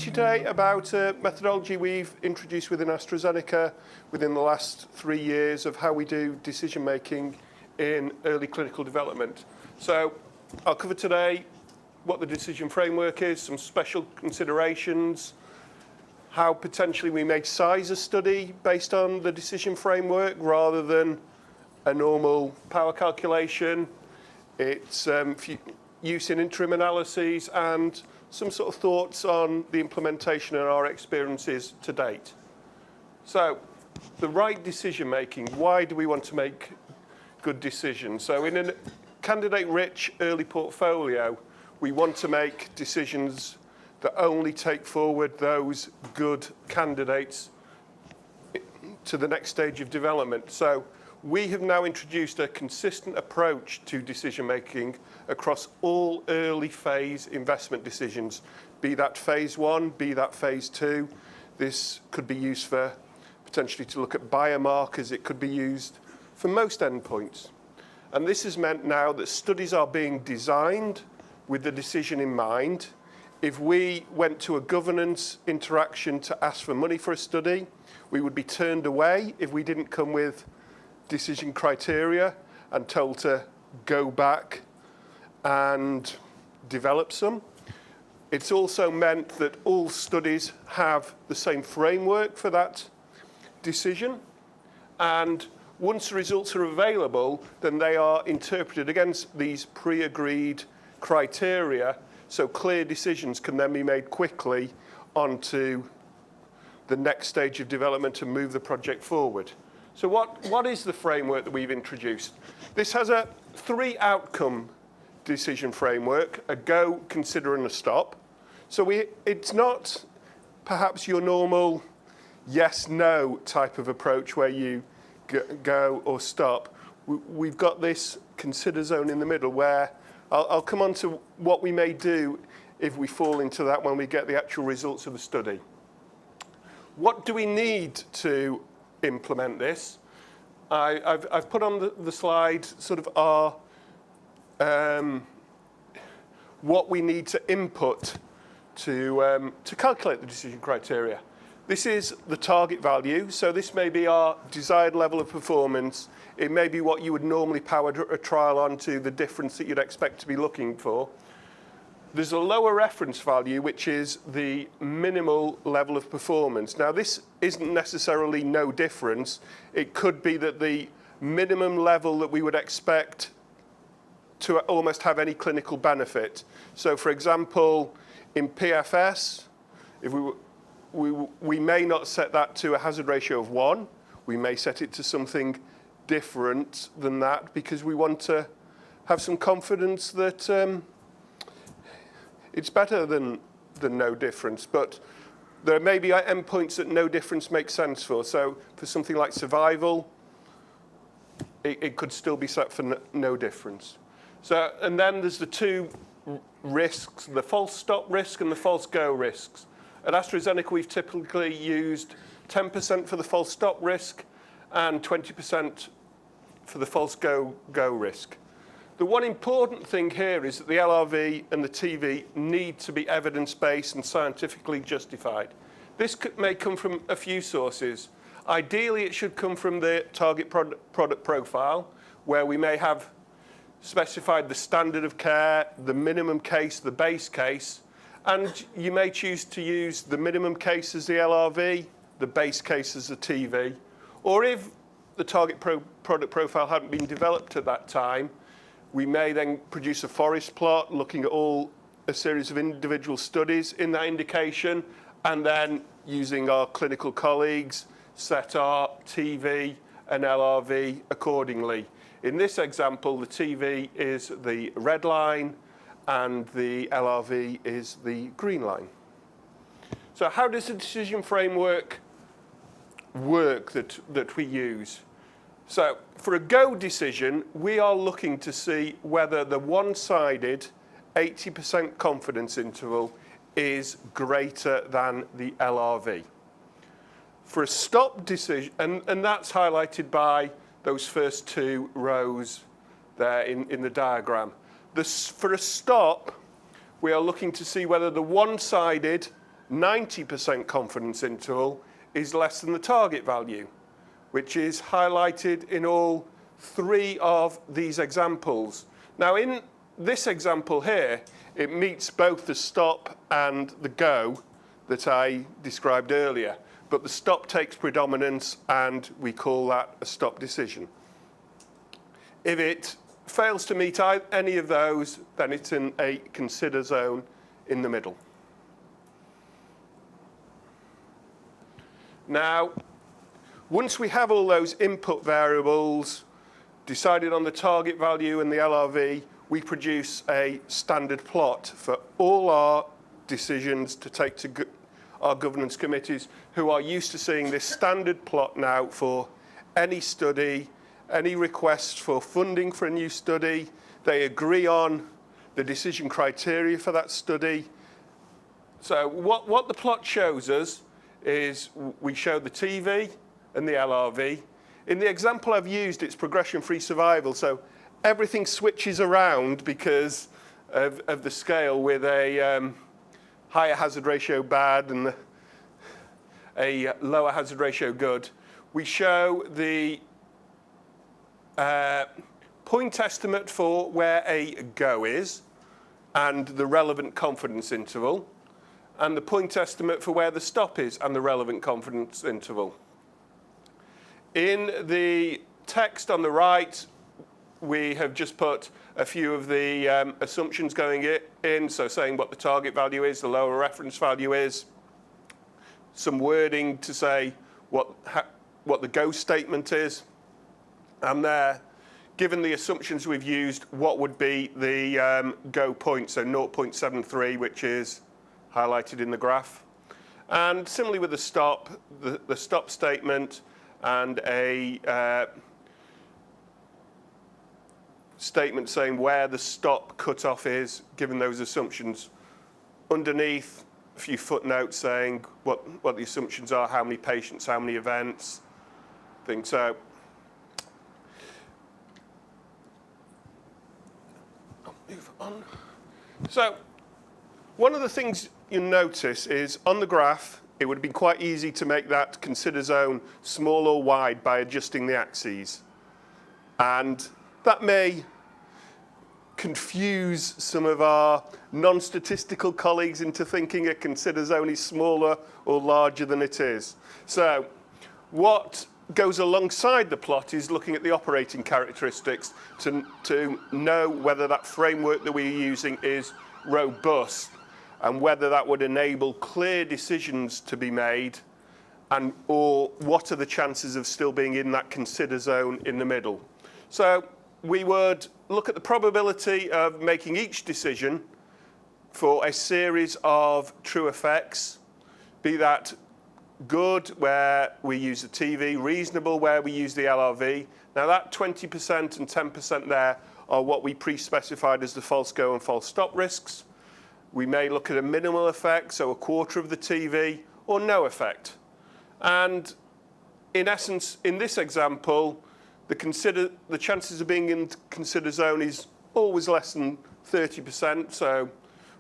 to you today about a methodology we've introduced within AstraZeneca within the last 3 years of how we do decision making in early clinical development. So I'll cover today what the decision framework is, some special considerations, how potentially we may size a study based on the decision framework rather than a normal power calculation, its use in interim analyses, and some sort of thoughts on the implementation and our experiences to date. So the right decision making, why do we want to make good decisions? So in a candidate-rich early portfolio, we want to make decisions that only take forward those good candidates to the next stage of development. So we have now introduced a consistent approach to decision making across all early phase investment decisions, be that phase 1, be that phase 2. This could be used for potentially to look at biomarkers. It could be used for most endpoints. And this has meant now that studies are being designed with the decision in mind. If we went to a governance interaction to ask for money for a study, we would be turned away if we didn't come with decision criteria and told to go back and develop some. It's also meant that all studies have the same framework for that decision, and once the results are available, then they are interpreted against these pre-agreed criteria, so clear decisions can then be made quickly onto the next stage of development and move the project forward. So what is the framework that we've introduced? This has a 3-outcome decision framework: a go, consider, and a stop. So it's not perhaps your normal yes-no type of approach where you go or stop. We've got this consider zone in the middle where I'll come on to what we may do if we fall into that when we get the actual results of the study. What do we need to implement this? I've put on the slide sort of our what we need to input to calculate the decision criteria. This is the target value, so this may be our desired level of performance. It may be what you would normally power a trial onto, the difference that you'd expect to be looking for. There's a lower reference value, which is the minimal level of performance. Now, this isn't necessarily no difference. It could be that the minimum level that we would expect to almost have any clinical benefit. So, for example, in PFS, if we may not set that to a hazard ratio of 1. We may set it to something different than that because we want to have some confidence that it's better than no difference. But there may be endpoints that no difference makes sense for. So for something like survival, it could still be set for no difference. So, and then there's the 2 risks, the false stop risk and the false go risks. At AstraZeneca, we've typically used 10% for the false stop risk and 20% for the false go risk. The one important thing here is that the LRV and the TV need to be evidence-based and scientifically justified. This may come from a few sources. Ideally, it should come from the target product profile, where we may have specified the standard of care, the minimum case, the base case, and you may choose to use the minimum case as the LRV, the base case as the TV, or if the target product profile hadn't been developed at that time, we may then produce a forest plot looking at a series of individual studies in that indication, and then using our clinical colleagues, set our TV and LRV accordingly. In this example, the TV is the red line and the LRV is the green line. So how does the decision framework work that we use? So for a go decision, we are looking to see whether the one-sided 80% confidence interval is greater than the LRV. For a stop decision, and that's highlighted by those first 2 rows there in the diagram. For a stop, we are looking to see whether the one-sided 90% confidence interval is less than the target value, which is highlighted in all three of these examples. Now, in this example here, it meets both the stop and the go that I described earlier, but the stop takes predominance and we call that a stop decision. If it fails to meet any of those, then it's in a consider zone in the middle. Now, once we have all those input variables decided on the target value and the LRV, we produce a standard plot for all our decisions to take to our governance committees, who are used to seeing this standard plot now for any study, any request for funding for a new study. They agree on the decision criteria for that study. So what the plot shows us is we show the TV and the LRV. In the example I've used, it's progression-free survival, so everything switches around because of the scale, with a higher hazard ratio bad and a lower hazard ratio good. We show the point estimate for where a go is and the relevant confidence interval, and the point estimate for where the stop is and the relevant confidence interval. In the text on the right, we have just put a few of the assumptions going in, so saying what the target value is, the lower reference value is, some wording to say what the go statement is, and there, given the assumptions we've used, what would be the go point, so 0.73, which is highlighted in the graph. And similarly with the stop, the stop statement and a statement saying where the stop cutoff is, given those assumptions. Underneath, a few footnotes saying what the assumptions are, how many patients, how many events, things. So I'll move on. So one of the things you'll notice is on the graph, it would have been quite easy to make that consider zone small or wide by adjusting the axes. And that may confuse some of our non-statistical colleagues into thinking a consider zone is smaller or larger than it is. So what goes alongside the plot is looking at the operating characteristics to know whether that framework that we're using is robust and whether that would enable clear decisions to be made, and or what are the chances of still being in that consider zone in the middle. So we would look at the probability of making each decision for a series of true effects, be that good where we use the TV, reasonable where we use the LRV. Now that 20% and 10% there are what we pre-specified as the false go and false stop risks. We may look at a minimal effect, so a quarter of the TV, or no effect. And in essence, in this example, the chances of being in consider zone is always less than 30%, so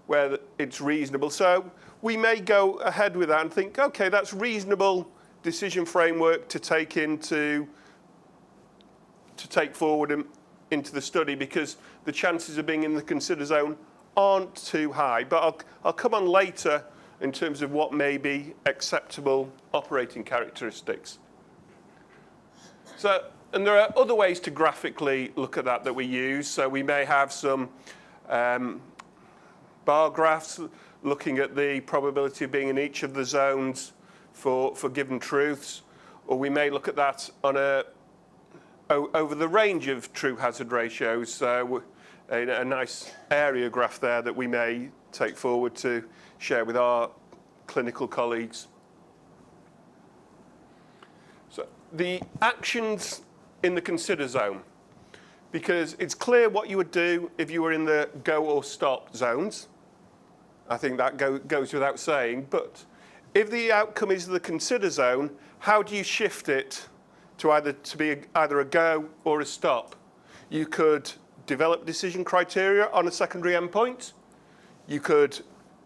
where it's reasonable. So we may go ahead with that and think, okay, that's reasonable decision framework to take forward into the study, because the chances of being in the consider zone aren't too high. But I'll come on later in terms of what may be acceptable operating characteristics. So, and there are other ways to graphically look at that we use. So we may have some bar graphs looking at the probability of being in each of the zones for given truths, or we may look at that on over the range of true hazard ratios. So a nice area graph there that we may take forward to share with our clinical colleagues. So the actions in the consider zone, because it's clear what you would do if you were in the go or stop zones. I think that goes without saying, but if the outcome is the consider zone, how do you shift it to be either a go or a stop? You could develop decision criteria on a secondary endpoint. You could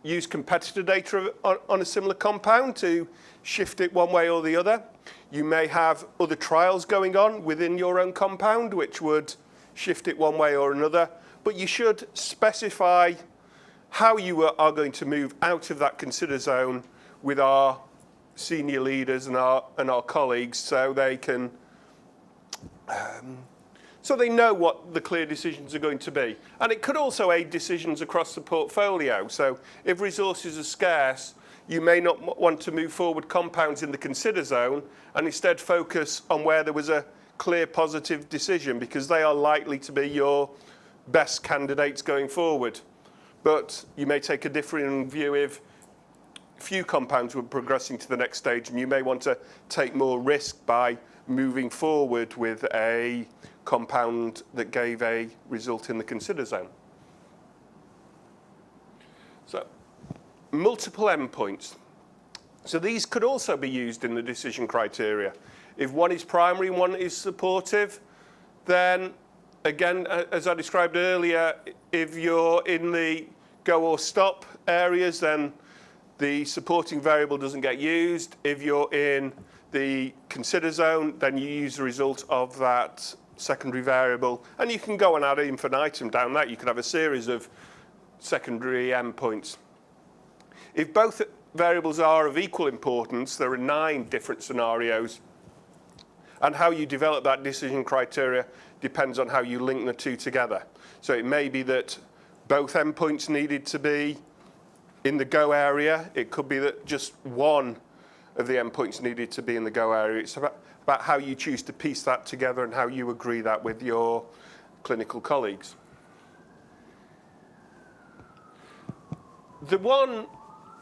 use competitor data on a similar compound to shift it one way or the other. You may have other trials going on within your own compound which would shift it one way or another, but you should specify how you are going to move out of that consider zone with our senior leaders and our colleagues, so they can so they know what the clear decisions are going to be. And it could also aid decisions across the portfolio. So if resources are scarce, you may not want to move forward compounds in the consider zone and instead focus on where there was a clear positive decision, because they are likely to be your best candidates going forward. But you may take a different view if few compounds were progressing to the next stage, and you may want to take more risk by moving forward with a compound that gave a result in the consider zone. So, multiple endpoints. So these could also be used in the decision criteria. If one is primary and one is supportive, then again, as I described earlier, if you're in the go or stop areas, then the supporting variable doesn't get used. If you're in the consider zone, then you use the result of that secondary variable, and you can go on ad infinitum down that. You can have a series of secondary endpoints. If both variables are of equal importance, there are 9 different scenarios, and how you develop that decision criteria depends on how you link the two together. So it may be that both endpoints needed to be in the go area. It could be that just one of the endpoints needed to be in the go area. It's about how you choose to piece that together and how you agree that with your clinical colleagues. The one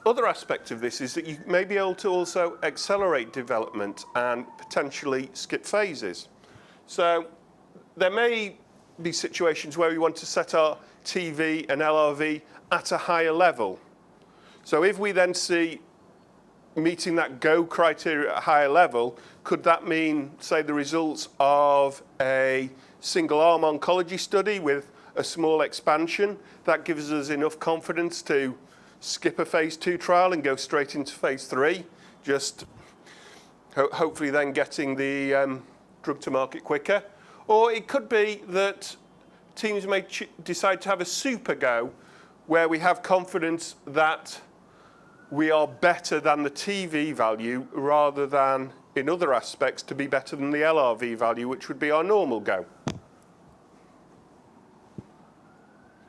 other aspect of this is that you may be able to also accelerate development and potentially skip phases. So there may be situations where we want to set our TV and LRV at a higher level. So if we then see meeting that go criteria at a higher level, could that mean, say, the results of a single-arm oncology study with a small expansion that gives us enough confidence to skip a phase 2 trial and go straight into phase 3, just hopefully then getting the drug to market quicker? Or it could be that teams may decide to have a super go where we have confidence that we are better than the TV value rather than in other aspects to be better than the LRV value, which would be our normal go.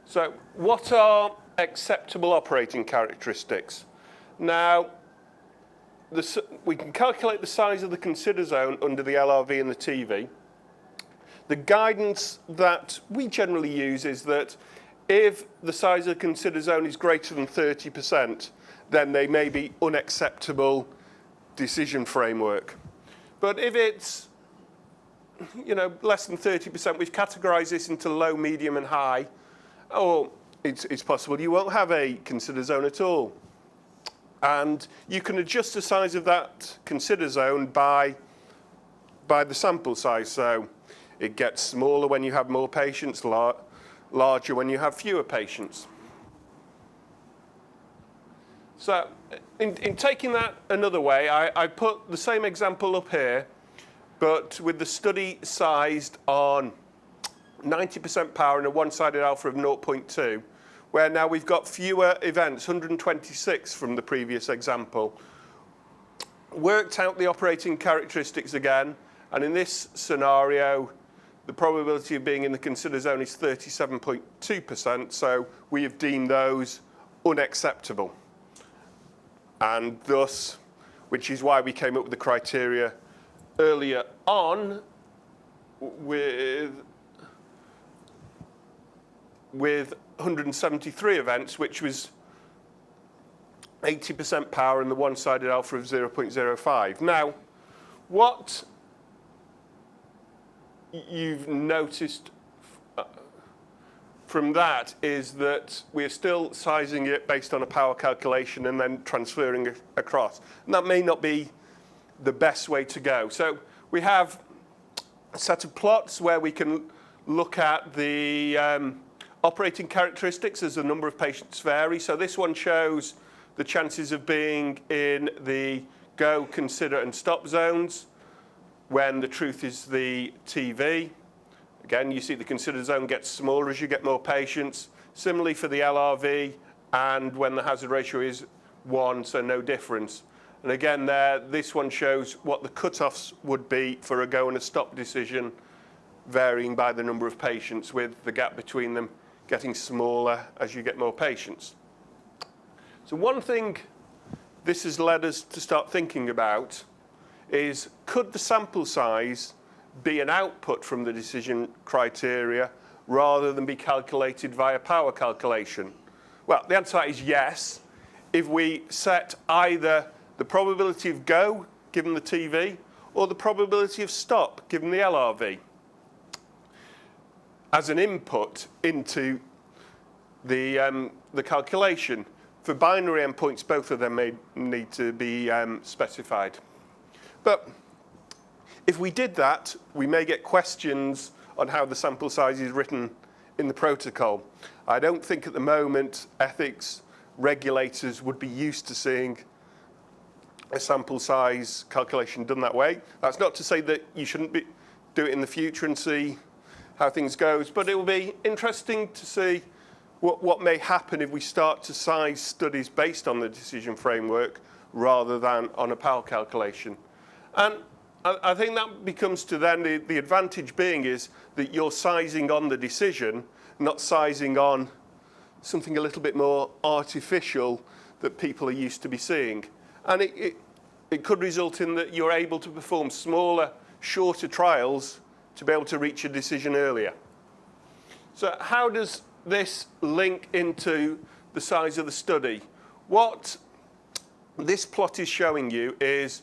So what are acceptable operating characteristics? Now, we can calculate the size of the consider zone under the LRV and the TV. The guidance that we generally use is that if the size of the consider zone is greater than 30%, then they may be unacceptable decision framework. But if it's less than 30%, we've categorized this into low, medium, and high, or it's possible you won't have a consider zone at all. And you can adjust the size of that consider zone by the sample size. So it gets smaller when you have more patients, larger when you have fewer patients. So in taking that another way, I put the same example up here, but with the study sized on 90% power and a one-sided alpha of 0.2, where now we've got fewer events, 126 from the previous example. Worked out the operating characteristics again, and in this scenario, the probability of being in the consider zone is 37.2%, so we have deemed those unacceptable. And thus, which is why we came up with the criteria earlier on with 173 events, which was 80% power and the one-sided alpha of 0.05. Now, what you've noticed from that is that we're still sizing it based on a power calculation and then transferring it across. And that may not be the best way to go. So we have a set of plots where we can look at the Operating characteristics as the number of patients vary. So this one shows the chances of being in the go, consider and stop zones when the truth is the TV. Again, you see the consider zone gets smaller as you get more patients. Similarly for the LRV, and when the hazard ratio is 1, so no difference. And again there, this one shows what the cutoffs would be for a go and a stop decision, varying by the number of patients, with the gap between them getting smaller as you get more patients. So one thing this has led us to start thinking about is, could the sample size be an output from the decision criteria rather than be calculated via power calculation? Well, the answer to that is yes. If we set either the probability of go, given the TV, or the probability of stop, given the LRV, as an input into the calculation. For binary endpoints, both of them may need to be specified. But if we did that, we may get questions on how the sample size is written in the protocol. I don't think at the moment ethics regulators would be used to seeing a sample size calculation done that way. That's not to say that you shouldn't do it in the future and see how things goes, but it will be interesting to see what may happen if we start to size studies based on the decision framework rather than on a power calculation. And I think that becomes to then the advantage being is that you're sizing on the decision, not sizing on something a little bit more artificial that people are used to be seeing. And it could result in that you're able to perform smaller, shorter trials to be able to reach a decision earlier. So how does this link into the size of the study? What this plot is showing you is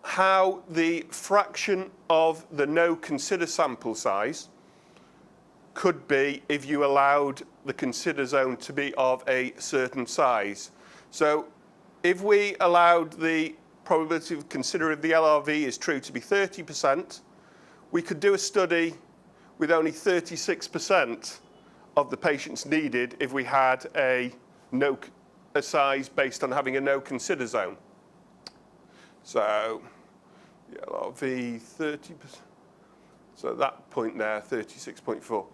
how the fraction of the no consider sample size could be if you allowed the consider zone to be of a certain size. So if we allowed the probability of consider if the LRV is true to be 30%, we could do a study with only 36% of the patients needed if we had a size based on having a no consider zone. So the LRV 30%, so at that point there, 36.4.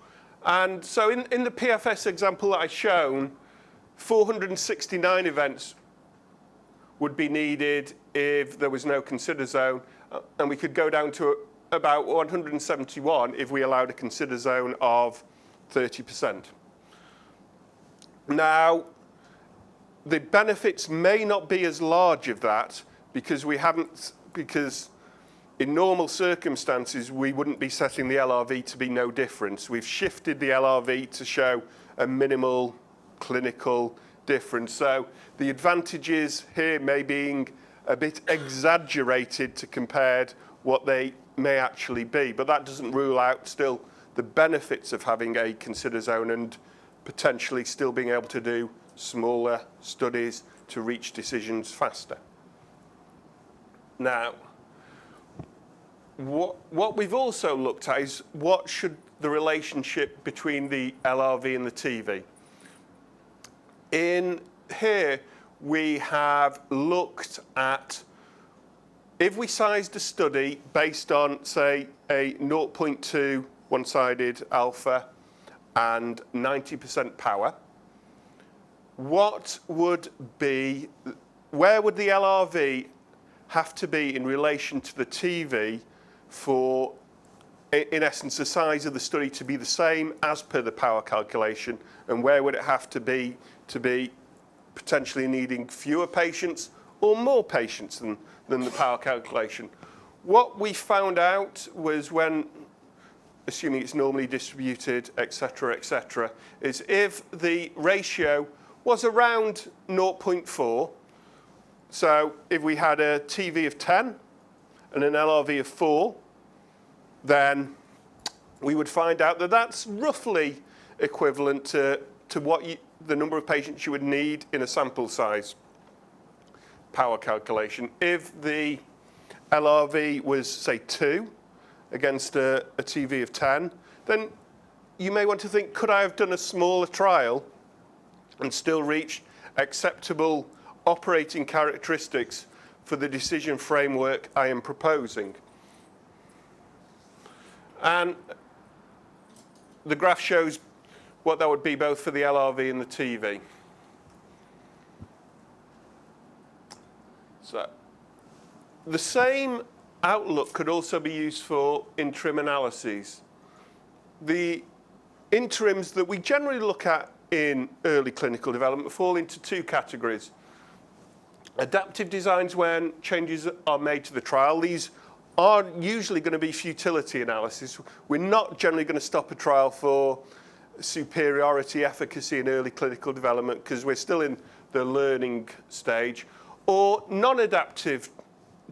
And so in the PFS example that I've shown, 469 events would be needed if there was no consider zone, and we could go down to about 171 if we allowed a consider zone of 30%. Now, the benefits may not be as large of that because in normal circumstances, we wouldn't be setting the LRV to be no difference. We've shifted the LRV to show a minimal clinical difference. So the advantages here may being a bit exaggerated to compared what they may actually be, but that doesn't rule out still the benefits of having a consider zone and potentially still being able to do smaller studies to reach decisions faster. Now, what we've also looked at is what should the relationship between the LRV and the TV. In here, we have looked at if we sized a study based on, say, a 0.2 one-sided alpha and 90% power, where would the LRV have to be in relation to the TV for, in essence, the size of the study to be the same as per the power calculation, and where would it have to be potentially needing fewer patients or more patients than the power calculation? What we found out was when, assuming it's normally distributed, et cetera, is if the ratio was around 0.4, so if we had a TV of 10 and an LRV of 4, then we would find out that that's roughly equivalent to what the number of patients you would need in a sample size power calculation. If the LRV was, say, 2 against a TV of 10, then you may want to think, could I have done a smaller trial and still reach acceptable operating characteristics for the decision framework I am proposing? And the graph shows what that would be both for the LRV and the TV. So the same outlook could also be used for interim analyses. The interims that we generally look at in early clinical development fall into two categories. Adaptive designs when changes are made to the trial. These are usually going to be futility analysis. We're not generally going to stop a trial for superiority efficacy in early clinical development because we're still in the learning stage. Or non-adaptive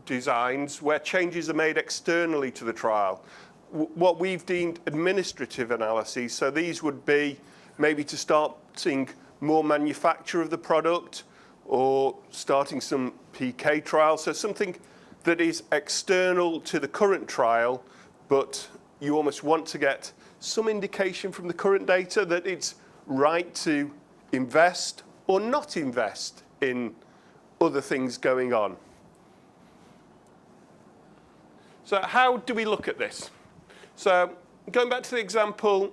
designs where changes are made externally to the trial. What we've deemed administrative analyses, so these would be maybe to start seeing more manufacture of the product or starting some PK trials, so something that is external to the current trial, but you almost want to get some indication from the current data that it's right to invest or not invest in other things going on. So how do we look at this? So going back to the example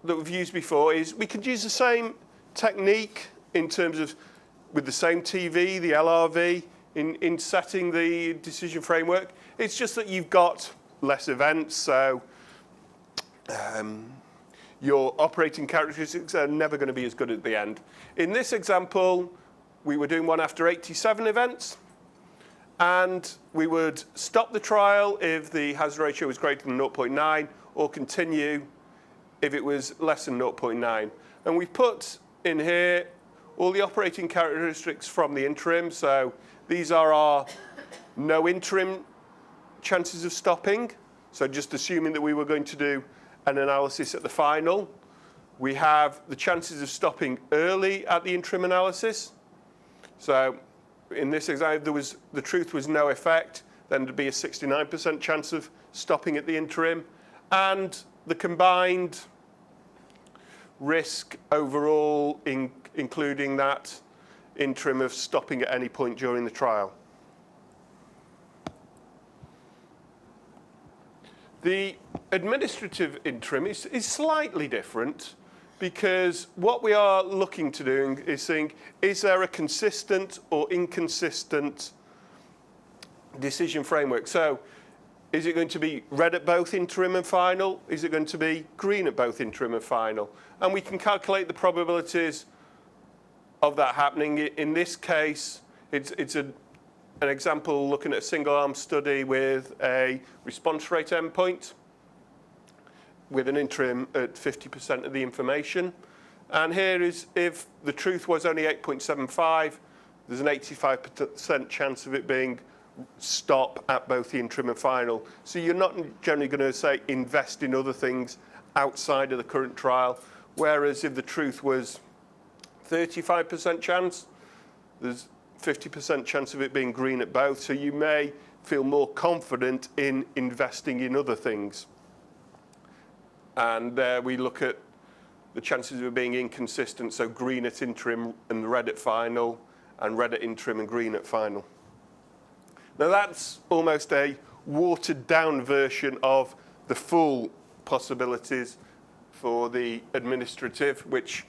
that we've used before is we could use the same technique in terms of with the same TV, the LRV, in setting the decision framework. It's just that you've got less events, so your operating characteristics are never going to be as good at the end. In this example, we were doing one after 87 events, and we would stop the trial if the hazard ratio was greater than 0.9 or continue if it was less than 0.9. And we've put in here all the operating characteristics from the interim. So these are our no interim chances of stopping. So just assuming that we were going to do an analysis at the final. We have the chances of stopping early at the interim analysis. So in this example, the truth was no effect, then there'd be a 69% chance of stopping at the interim. And the combined risk overall, including that interim of stopping at any point during the trial. The administrative interim is slightly different because what we are looking to do is seeing, is there a consistent or inconsistent decision framework? So is it going to be red at both interim and final? Is it going to be green at both interim and final? And we can calculate the probabilities of that happening. In this case, it's an example looking at a single-arm study with a response rate endpoint with an interim at 50% of the information. And here is if the truth was only 8.75, there's an 85% chance of it being stop at both the interim and final. So you're not generally going to say invest in other things outside of the current trial, whereas if the truth was 35% chance, there's 50% chance of it being green at both. So you may feel more confident in investing in other things. And we look at the chances of it being inconsistent, so green at interim and red at final, and red at interim and green at final. Now that's almost a watered down version of the full possibilities for the administrative, which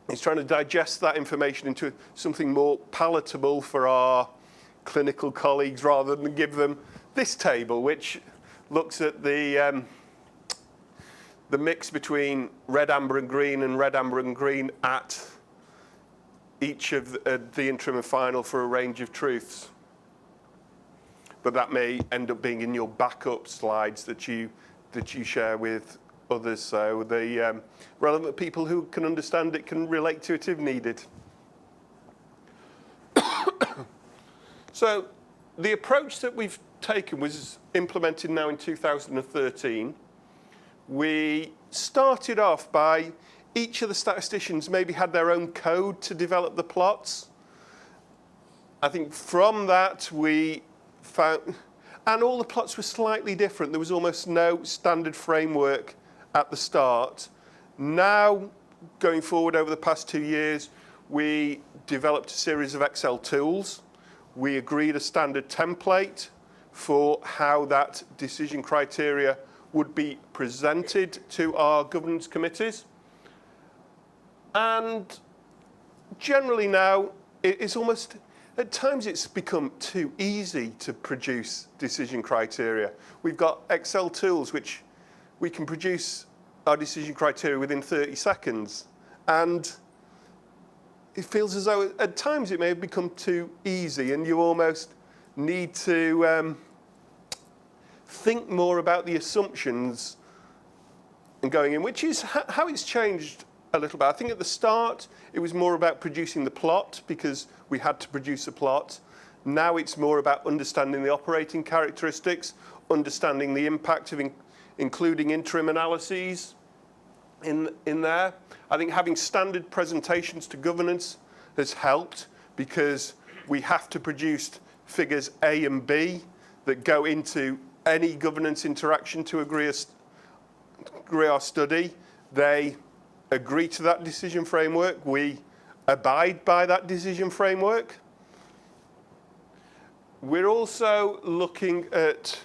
is trying to digest that information into something more palatable for our clinical colleagues rather than give them this table, which looks at the mix between red, amber, and red, amber, and green at each of the interim and final for a range of truths. But that may end up being in your backup slides that you share with others, so the relevant people who can understand it can relate to it if needed. So the approach that we've taken was implemented now in 2013. We started off by each of the statisticians maybe had their own code to develop the plots. I think from that we found, and all the plots were slightly different. There was almost no standard framework at the start. Now, going forward over the past 2 years, we developed a series of Excel tools. We agreed a standard template for how that decision criteria would be presented to our governance committees. And generally now, it's almost, at times it's become too easy to produce decision criteria. We've got Excel tools which we can produce our decision criteria within 30 seconds. And it feels as though at times it may have become too easy and you almost need to think more about the assumptions and going in, which is how it's changed a little bit. I think at the start, it was more about producing the plot because we had to produce a plot. Now it's more about understanding the operating characteristics, understanding the impact of including interim analyses in there. I think having standard presentations to governance has helped because we have to produce figures A and B that go into any governance interaction to agree our study. They agree to that decision framework. We abide by that decision framework. We're also looking at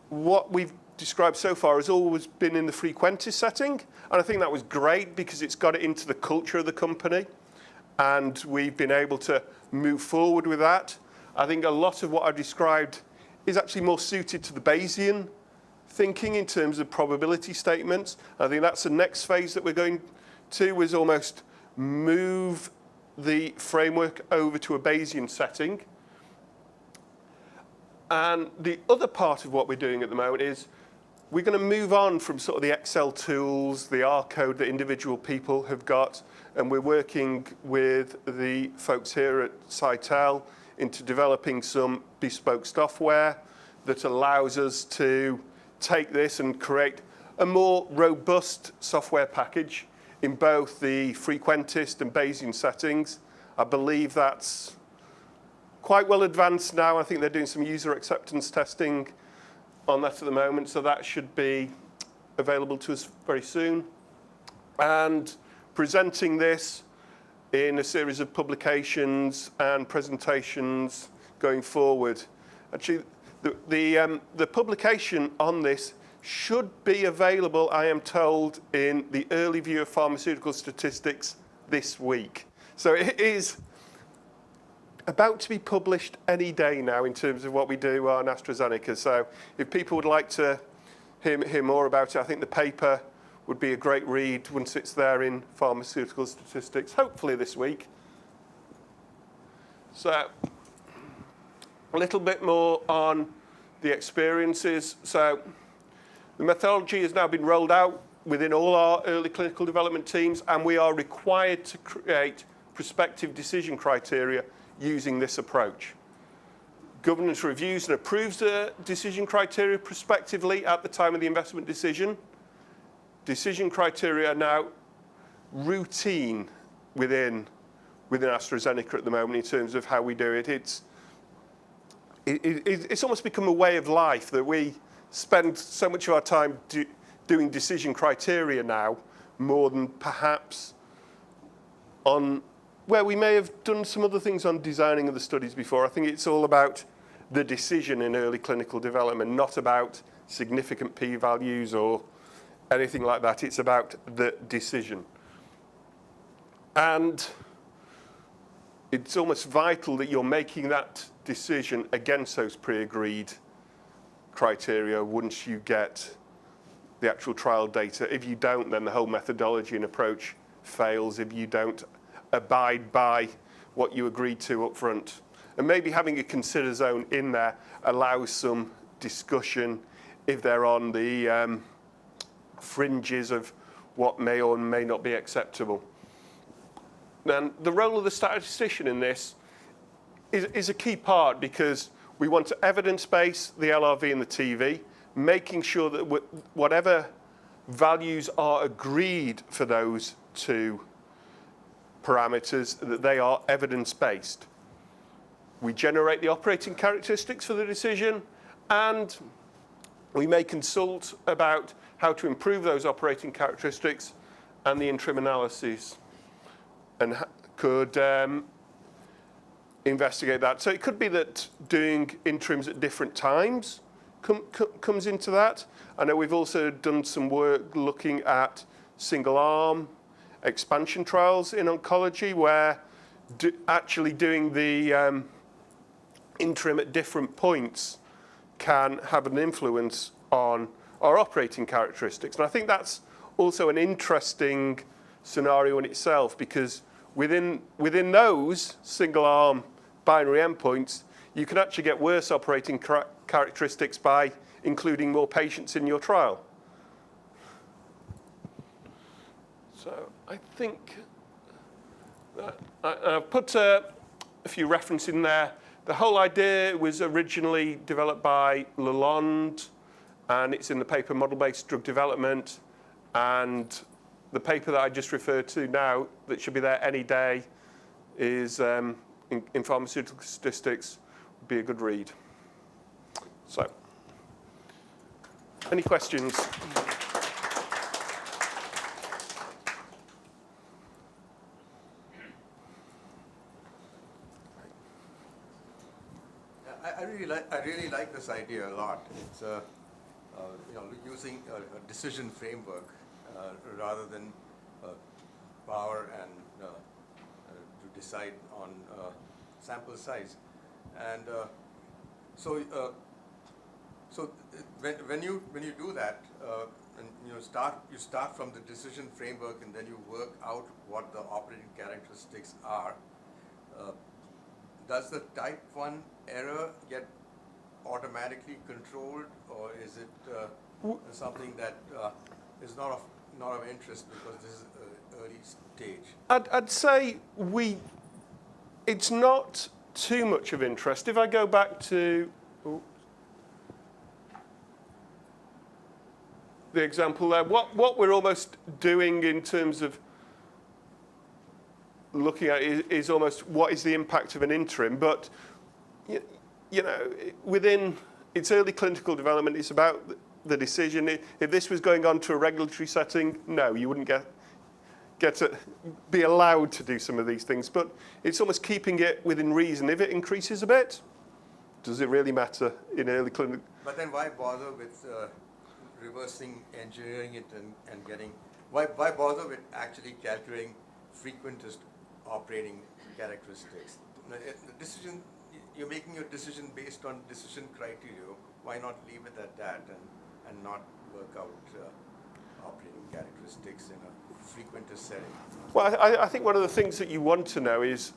what we've described so far has always been in the frequentist setting. And I think that was great because it's got it into the culture of the company. And we've been able to move forward with that. I think a lot of what I've described is actually more suited to the Bayesian thinking in terms of probability statements. I think that's the next phase that we're going to, is almost move the framework over to a Bayesian setting. And the other part of what we're doing at the moment is we're going to move on from sort of the Excel tools, the R code that individual people have got, and we're working with the folks here at Cytel into developing some bespoke software that allows us to take this and create a more robust software package in both the frequentist and Bayesian settings. I believe that's quite well advanced now. I think they're doing some user acceptance testing on that at the moment, so that should be available to us very soon. And presenting this in a series of publications and presentations going forward. Actually, the publication on this should be available, I am told, in the early view of pharmaceutical statistics this week. So it is about to be published any day now in terms of what we do on AstraZeneca. So if people would like to hear more about it, I think the paper would be a great read once it's there in pharmaceutical statistics, hopefully this week. So a little bit more on the experiences. So the methodology has now been rolled out within all our early clinical development teams, and we are required to create prospective decision criteria using this approach. Governance reviews and approves the decision criteria prospectively at the time of the investment decision. Decision criteria are now routine within AstraZeneca at the moment in terms of how we do it. It's almost become a way of life that we spend so much of our time doing decision criteria now, more than perhaps on where we may have done some other things on designing of the studies before. I think it's all about the decision in early clinical development, not about significant p-values or anything like that. It's about the decision. And it's almost vital that you're making that decision against those pre-agreed criteria once you get the actual trial data. If you don't, then the whole methodology and approach fails if you don't abide by what you agreed to up front. And maybe having a consider zone in there allows some discussion if they're on the fringes of what may or may not be acceptable. Then the role of the statistician in this is a key part because we want to evidence base the LRV and the TV, making sure that whatever values are agreed for those two parameters, that they are evidence-based. We generate the operating characteristics for the decision, and We may consult about how to improve those operating characteristics and the interim analyses, and could investigate that. So it could be that doing interims at different times comes into that. I know we've also done some work looking at single-arm expansion trials in oncology, where actually doing the interim at different points can have an influence on our operating characteristics. And I think that's also an interesting scenario in itself, because within those single-arm binary endpoints, you can actually get worse operating characteristics by including more patients in your trial. So I think that I've put a few references in there. The whole idea was originally developed by Lalonde, and it's in the paper Model-Based Drug Development. And the paper that I just referred to now, that should be there any day, is in Pharmaceutical Statistics, would be a good read. So, any questions? I really like this idea a lot. It's using a decision framework rather than power and to decide on sample size. And so when you do that, and you start from the decision framework, and then you work out what the operating characteristics are. Does the type 1 error get automatically controlled, or is it something that is not of interest because this is an early stage? I'd say it's not too much of interest. If I go back to the example there, what we're almost doing in terms of looking at is almost what is the impact of an interim, but you know, within its early clinical development, it's about the decision. If this was going on to a regulatory setting, no, you wouldn't get to be allowed to do some of these things, but it's almost keeping it within reason. If it increases a bit, does it really matter in early clinical? But then why bother with reversing engineering it and getting, why bother with actually calculating frequentist operating characteristics? The decision, you're making your decision based on decision criteria. Why not leave it at that and not work out operating characteristics in a frequentist setting? Well, I think one of the things that you want to know is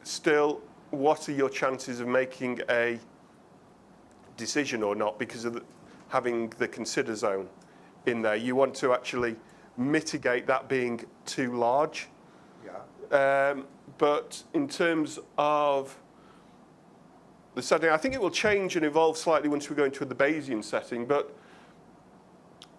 still what are your chances of making a decision or not, because of having the consider zone in there. You want to actually mitigate that being too large. Yeah. But in terms of the setting, I think it will change and evolve slightly once we go into the Bayesian setting. But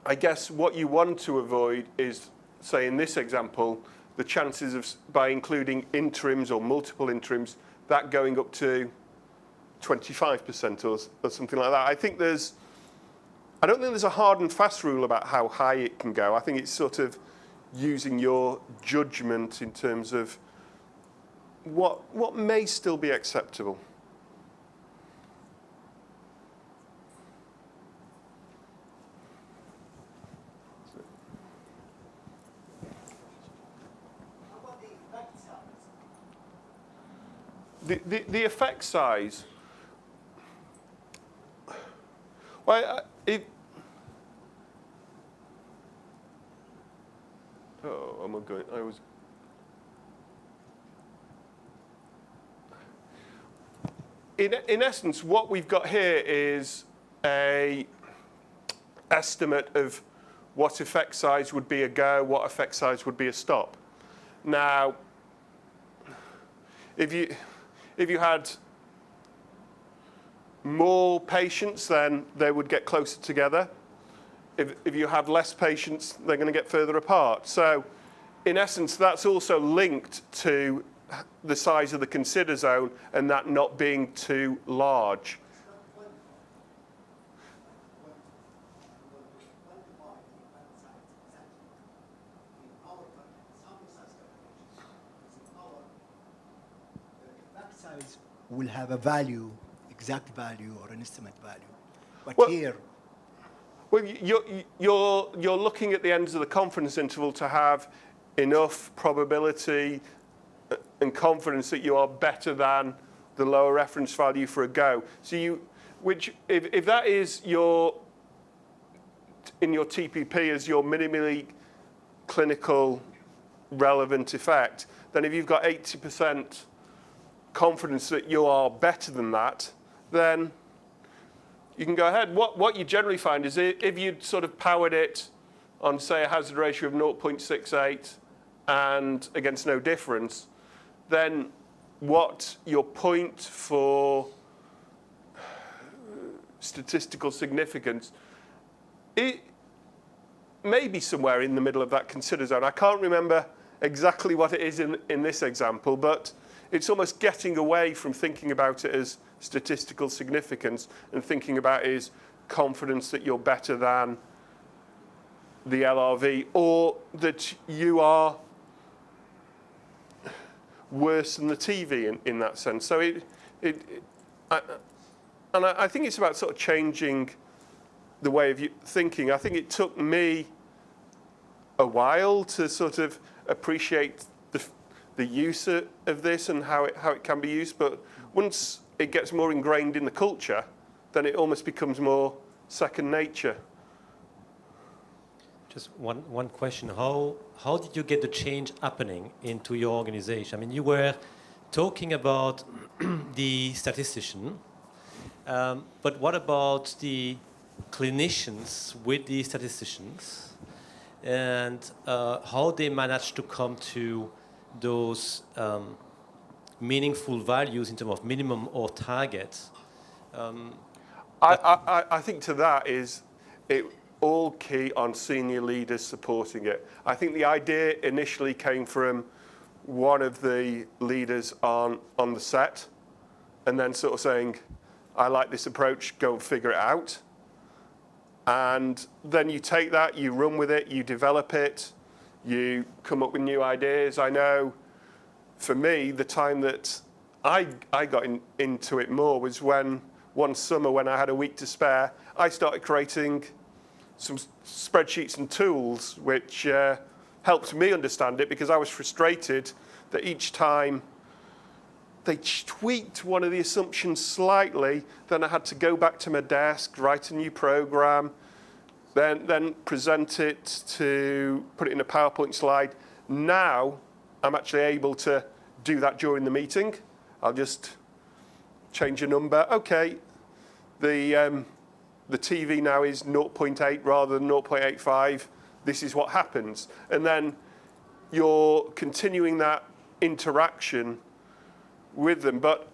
I guess what you want to avoid is, say in this example, the chances of, by including interims or multiple interims, that going up to 25% or something like that. I don't think there's a hard and fast rule about how high it can go. I think it's sort of using your judgment in terms of what may still be acceptable. The effect size. Well, am I going? I was. In essence, what we've got here is a estimate of what effect size would be a go, what effect size would be a stop. Now, if you had more patients, then they would get closer together. If you have less patients, they're going to get further apart. So, in essence, that's also linked to the size of the consider zone and that not being too large. size will have a value, exact value or an estimate value. But Well, here, Well, you're looking at the ends of the confidence interval to have enough probability and confidence that you are better than the lower reference value for a go. So if that is in your TPP as your minimally clinical relevant effect, then if you've got 80% confidence that you are better than that, then you can go ahead. What you generally find is if you'd sort of powered it on, say, a hazard ratio of 0.68 and against no difference, then what your point for statistical significance, it may be somewhere in the middle of that consider zone. I can't remember exactly what it is in this example, but it's almost getting away from thinking about it as statistical significance and thinking about is confidence that you're better than the LRV or that you are worse than the TV in that sense. So I think it's about sort of changing the way of thinking. I think it took me a while to sort of appreciate the use of this and how it can be used, but once it gets more ingrained in the culture, then it almost becomes more second nature. Just one question. How did you get the change happening into your organization? I mean, you were talking about the statistician, but what about the clinicians with the statisticians and how they managed to come to those meaningful values in terms of minimum or target? I think to that is it all key on senior leaders supporting it. I think the idea initially came from one of the leaders on the set and then sort of saying, I like this approach, go and figure it out. And then you take that, you run with it, you develop it, you come up with new ideas. I know for me, the time that I got into it more was when one summer when I had a week to spare, I started creating some spreadsheets and tools which helped me understand it because I was frustrated that each time they tweaked one of the assumptions slightly, then I had to go back to my desk, write a new program, then present it to put it in a PowerPoint slide. Now I'm actually able to do that during the meeting. I'll just change a number. Okay, the TV now is 0.8 rather than 0.85. This is what happens. And then you're continuing that interaction with them. But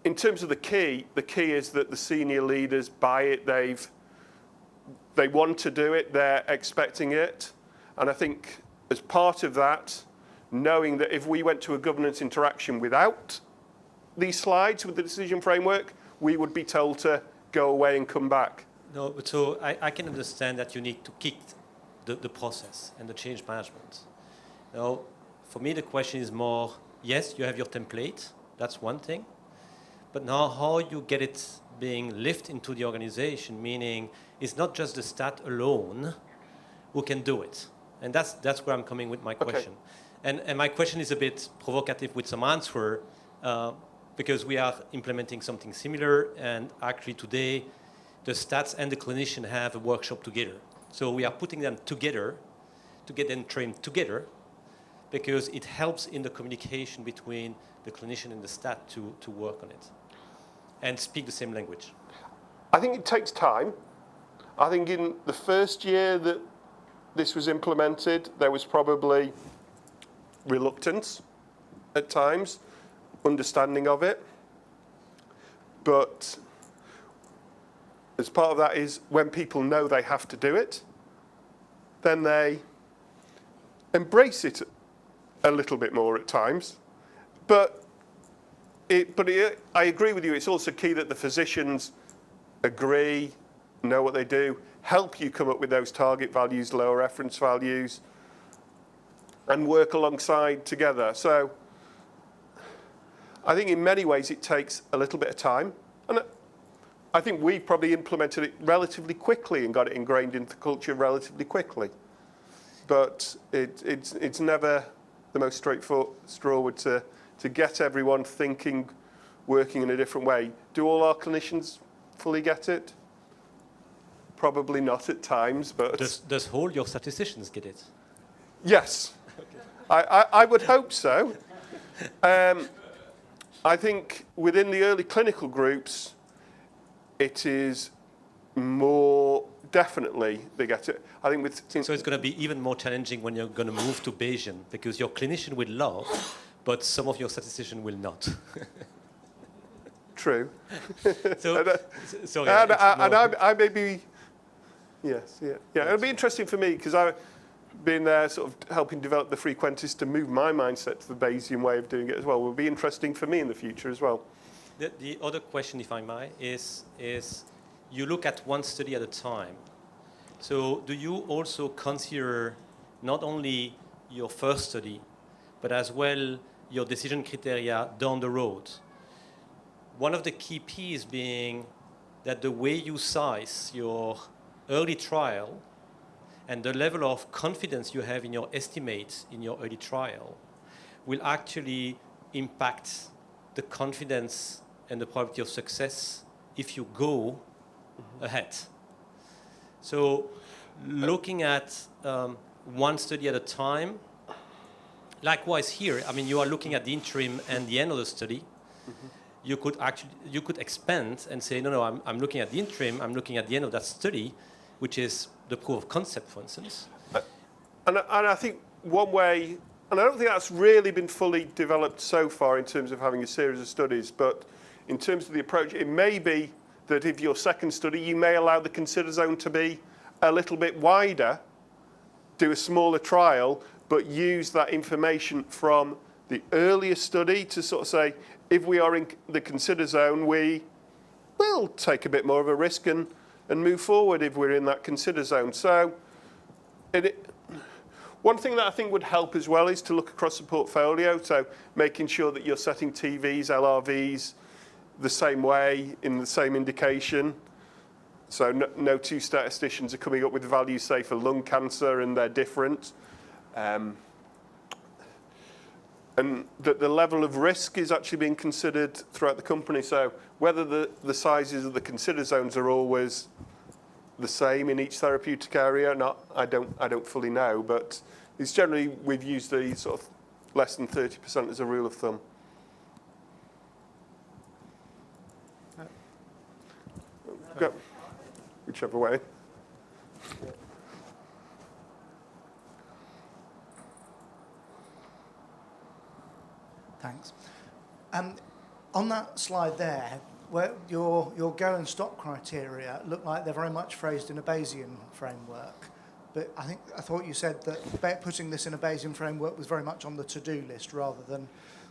in terms of the key is that the senior leaders buy it. They want to do it. They're expecting it. And I think as part of that, knowing that if we went to a governance interaction without these slides with the decision framework, we would be told to go away and come back. No, but so I can understand that you need to kick the process and the change management. Now, for me, the question is more, yes, you have your template. That's one thing. But now how you get it being lifted into the organization, meaning it's not just the stat alone who can do it. And that's where I'm coming with my question. Okay. And my question is a bit provocative with some answer because we are implementing something similar. And actually today, the stats and the clinician have a workshop together. So we are putting them together to get them trained together because it helps in the communication between the clinician and the stat to work on it and speak the same language. I think it takes time. I think in the first year that this was implemented, there was probably reluctance at times, understanding of it. But as part of that is when people know they have to do it, then they embrace it a little bit more at times. But I agree with you, it's also key that the physicians agree, know what they do, help you come up with those target values, lower reference values, and work alongside together. So I think in many ways it takes a little bit of time. And I think we probably implemented it relatively quickly and got it ingrained into the culture relatively quickly. But it's never the most straightforward to get everyone thinking, working in a different way. Do all our clinicians fully get it? Probably not at times, but... Does all your statisticians get it? Yes. I would hope so. I think within the early clinical groups, it is more definitely they get it. I think with... So it's going to be even more challenging when you're going to move to Bayesian, because your clinician will love, but some of your statistician will not. True. Sorry, I may be... Yes, yeah. It'll be interesting for me because I've been there sort of helping develop the frequentist to move my mindset to the Bayesian way of doing it as well. Will be interesting for me in the future as well. The other question, if I may, is you look at one study at a time. So do you also consider not only your first study, but as well your decision criteria down the road? One of the key P's being that the way you size your early trial and the level of confidence you have in your estimates in your early trial will actually impact the confidence and the probability of success if you go ahead. So looking at one study at a time, likewise here, I mean, you are looking at the interim and the end of the study. You could expand and say, no, I'm looking at the interim, I'm looking at the end of that study, which is the proof of concept, for instance. And I think one way, and I don't think that's really been fully developed so far in terms of having a series of studies, but in terms of the approach, it may be that if your second study, you may allow the consider zone to be a little bit wider, do a smaller trial, but use that information from the earlier study to sort of say, if we are in the consider zone, we will take a bit more of a risk and move forward if we're in that consider zone. So one thing that I think would help as well is to look across the portfolio, so making sure that you're setting TVs, LRVs the same way in the same indication. So no two statisticians are coming up with values, say, for lung cancer, and they're different. And that the level of risk is actually being considered throughout the company. So whether the sizes of the consider zones are always the same in each therapeutic area, I don't fully know, but it's generally we've used the sort of less than 30% as a rule of thumb. Go whichever way. Thanks. On that slide there, where your go and stop criteria look like they're very much phrased in a Bayesian framework. But I thought you said that putting this in a Bayesian framework was very much on the to-do list rather than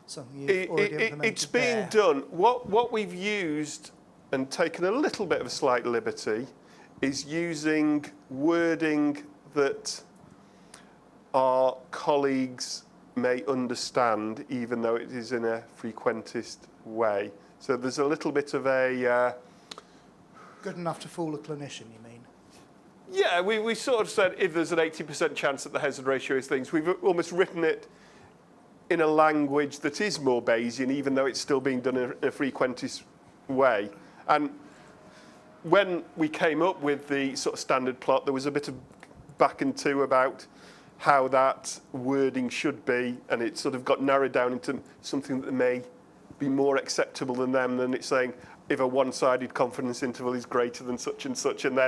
something you've already implemented. It's being done. What we've used and taken a little bit of a slight liberty is using wording that our colleagues may understand, even though it is in a frequentist way. So there's a little bit of a... Good enough to fool a clinician, you mean? Yeah, we sort of said if there's an 80% chance that the hazard ratio is things, we've almost written it in a language that is more Bayesian, even though it's still being done in a frequentist way. And when we came up with the sort of standard plot, there was a bit of back and to about how that wording should be, and it sort of got narrowed down into something that may be more acceptable than them, than it's saying if a one-sided confidence interval is greater than such and such, and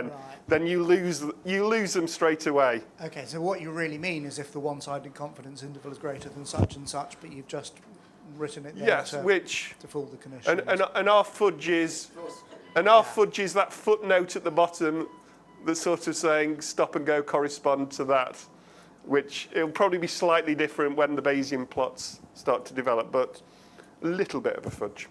then you lose them straight away. Okay, so what you really mean is if the one-sided confidence interval is greater than such and such, but you've just written it there to fool the clinician. And our fudge is fudge is that footnote at the bottom that's sort of saying stop and go correspond to that, which it'll probably be slightly different when the Bayesian plots start to develop, but a little bit of a fudge.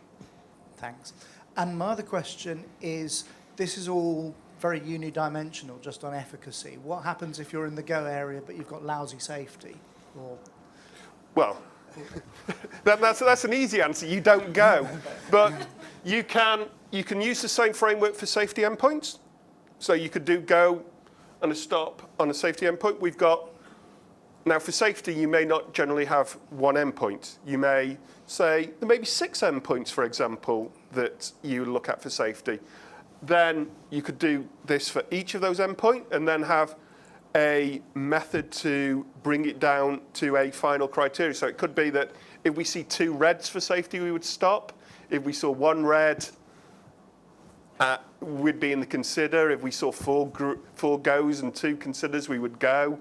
Thanks. And my other question is, this is all very unidimensional, just on efficacy. What happens if you're in the go area but you've got lousy safety? Or... Well, That's an easy answer. You don't go, but you can use the same framework for safety endpoints. So you could do go and a stop on a safety endpoint. We've got now for safety, you may not generally have one endpoint. You may say there may be 6 endpoints, for example, that you look at for safety. Then you could do this for each of those endpoints and then have a method to bring it down to a final criteria. So it could be that if we see 2 reds for safety, we would stop. If we saw 1 red, we'd be in the consider. If we saw 4 goes and 2 considers, we would go.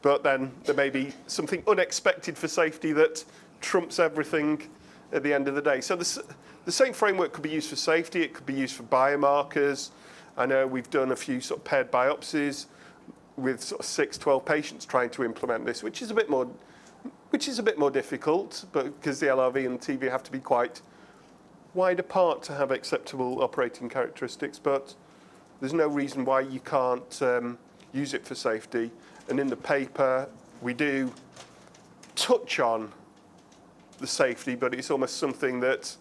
But then there may be something unexpected for safety that trumps everything at the end of the day. So the same framework could be used for safety. It could be used for biomarkers. I know we've done a few sort of paired biopsies with sort of 6, 12 patients trying to implement this, which is a bit more difficult, but because the LRV and TV have to be quite wide apart to have acceptable operating characteristics. But there's no reason why you can't use it for safety. And in the paper, we do touch on the safety, but it's almost something that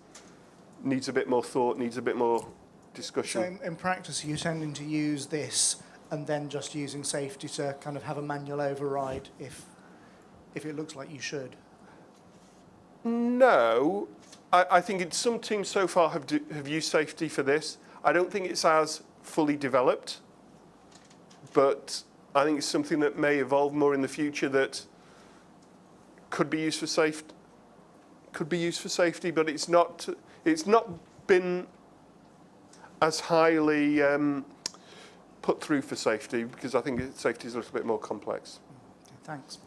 needs a bit more thought, needs a bit more discussion. So in practice, are you tending to use this and then just using safety to kind of have a manual override if it looks like you should? No. I think some teams so far have used safety for this. I don't think it's as fully developed, but I think it's something that may evolve more in the future that could be used for safety. But it's not been as highly put through for safety because I think safety is a little bit more complex. Thanks.